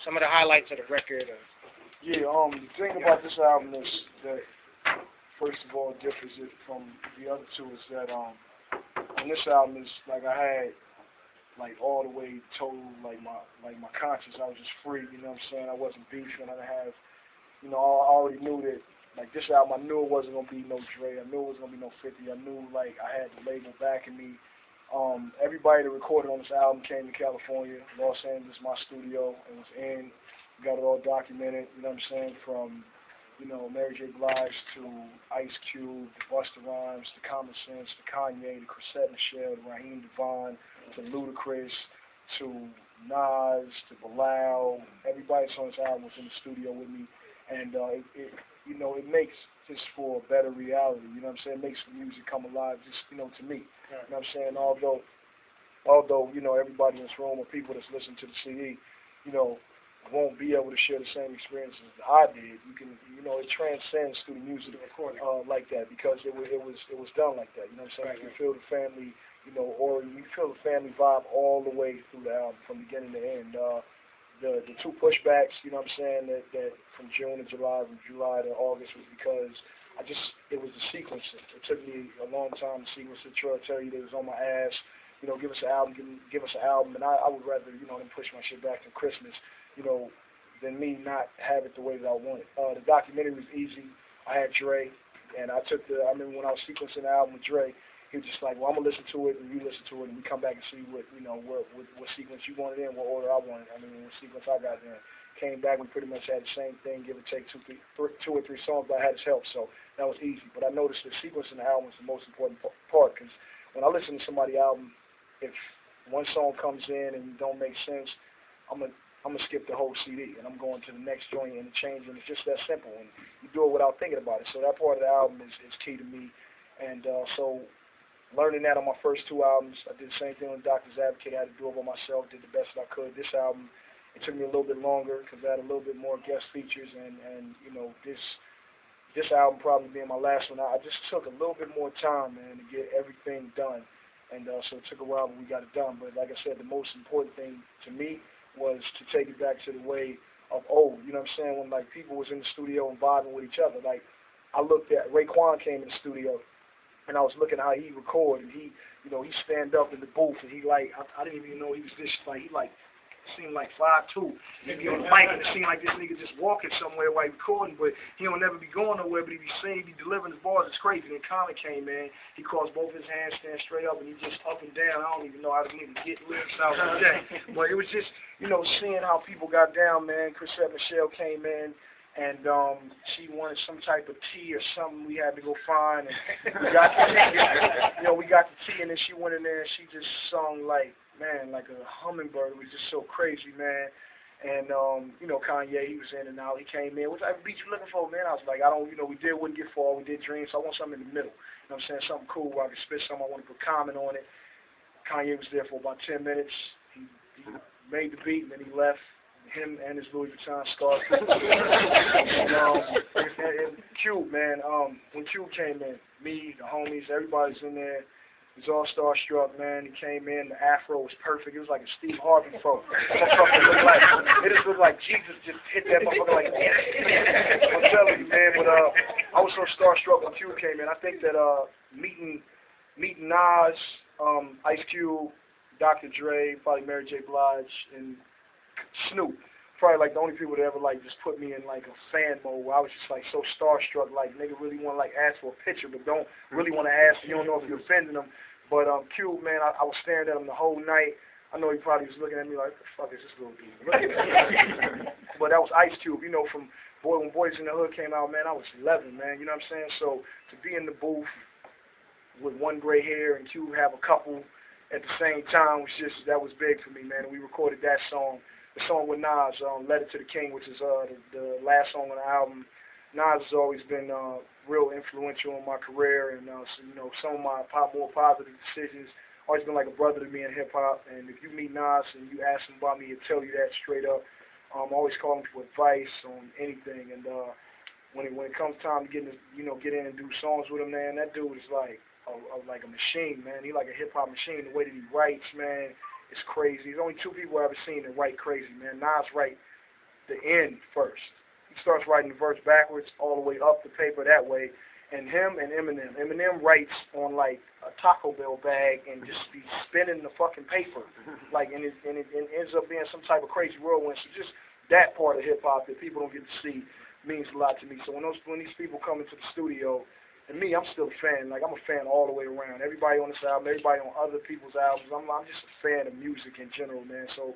some of the highlights of the record. Or, Yeah, the thing about this album is that, first of all, differs it from the other two is that, on this album is, like, I had, like, all the way total, like my conscience, I was just free, you know what I'm saying? I wasn't beefing, I didn't have, you know, I already knew that, like, this album, I knew it wasn't going to be no Dre, I knew it wasn't going to be no 50, I knew, like, I had the label backing me. Everybody that recorded on this album came to California, Los Angeles, my studio, and was in, got it all documented, you know what I'm saying, from, you know, Mary J. Blige to Ice Cube, to Busta Rhymes, to Common Sense, to Kanye, to Chrisette Michele, to Raheem DeVaughn, to Ludacris, to Nas, to Bilal. Everybody that's on this album was in the studio with me, and you know, it makes just for a better reality. You know what I'm saying? It makes the music come alive, just, you know, to me. You know what I'm saying? Although you know, everybody in this room or people that's listening to the CD, you know, won't be able to share the same experiences that I did. You can, you know, it transcends through the music like that because it was done like that. You know what I'm saying? Right, you feel the family, you know, or you feel the family vibe all the way through the album from beginning to end. The two pushbacks, you know what I'm saying, that from June to July, from July to August was because it was the sequencing. It took me a long time to sequence it. Troy tell you that it was on my ass. You know, give us an album, give us an album, and I would rather, you know, than push my shit back to Christmas, you know, than me not have it the way that I want it. The documentary was easy. I had Dre, and I remember when I was sequencing the album with Dre, he was just like, well, I'm going to listen to it, and you listen to it, and we come back and see what, you know, what sequence you wanted in, what order I wanted. I mean, what sequence I got in. Came back, we pretty much had the same thing, give or take two or three songs, but I had his help, so that was easy. But I noticed the sequencing the album was the most important part, because when I listen to somebody's album, if one song comes in and don't make sense, I'm gonna skip the whole CD, and I'm going to the next joint and changing. It's just that simple, and you do it without thinking about it. So that part of the album is key to me, and so learning that on my first two albums, I did the same thing on Doctor's Advocate. I had to do it by myself, did the best that I could. This album, it took me a little bit longer because I had a little bit more guest features, and you know, this album probably being my last one, I just took a little bit more time, man, to get everything done, and so it took a while, but we got it done. But like I said, the most important thing to me was to take it back to the way of old, you know what I'm saying, when like people was in the studio and vibing with each other. Like, I looked at, Raekwon came in the studio, and I was looking at how he record, and he, you know, he stand up in the booth, and he like, I didn't even know he was this, like, he like, seemed like 5'2". He'd be on the mic, and it seemed like this nigga just walking somewhere while he recording, but he don't never be going nowhere, but he be saying, he be delivering his bars, it's crazy. Then Common came in, he crossed both his hands, stand straight up, and he just up and down. I don't even know how to even get lyrics out of that. But it was just, you know, seeing how people got down, man. Chrisette Michele came in, and she wanted some type of tea or something we had to go find, and we got the tea, you know, we got the tea, and then she went in there and she just sung like, man, like a hummingbird. It was just so crazy, man. And you know, Kanye, he was in and out. He came in, what type of beat you looking for, man? I was like, I don't, you know, we did Wouldn't Get Far, we did Dreams, so I want something in the middle. You know what I'm saying? Something cool where I could spit something, I want to put comment on it. Kanye was there for about 10 minutes. He made the beat, and then he left. Him and his Louis Vuitton scarf. and Cube, man, when Cube came in, me, the homies, everybody's in there. He was all starstruck, man. He came in, the afro was perfect. It was like a Steve Harvey fro. It just looked like Jesus just hit that motherfucker like, I'm telling you, man. But I was so starstruck when Cube came in. I think that meeting Nas, Ice Cube, Dr. Dre, probably Mary J. Blige, and Snoop, probably like the only people that ever like just put me in like a fan mode where I was just like so starstruck, like nigga really want to like ask for a picture but don't really want to ask, you don't know if you're offending them. But Cube, man, I was staring at him the whole night. I know he probably was looking at me like, what the fuck is this little dude? But that was Ice Cube, you know, from when Boys in the Hood came out, man, I was 11, man, you know what I'm saying? So to be in the booth with one gray hair and Cube have a couple at the same time was just, that was big for me, man. And we recorded that song. The song with Nas, Letter to the King, which is the last song on the album. Nas has always been real influential in my career, and so, you know, some of my more positive decisions. Always been like a brother to me in hip hop. And if you meet Nas and you ask him about me, he'll tell you that straight up. Always call him for advice on anything. And when it comes time to get in and do songs with him, man, that dude is like a machine, man. He like a hip hop machine. The way that he writes, man. It's crazy. There's only two people I've ever seen that write crazy, man. Nas write the end first. He starts writing the verse backwards all the way up the paper that way. And him and Eminem writes on like a Taco Bell bag and just be spinning the fucking paper, like and it ends up being some type of crazy whirlwind. So just that part of hip hop that people don't get to see means a lot to me. So when these people come into the studio, and me, I'm still a fan. Like I'm a fan all the way around. Everybody on this album, everybody on other people's albums. I'm just a fan of music in general, man. So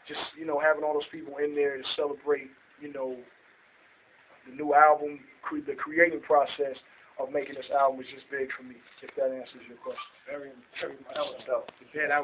just having all those people in there to celebrate, the new album, the creating process of making this album was just big for me, if that answers your question. very, very much so. Yeah, that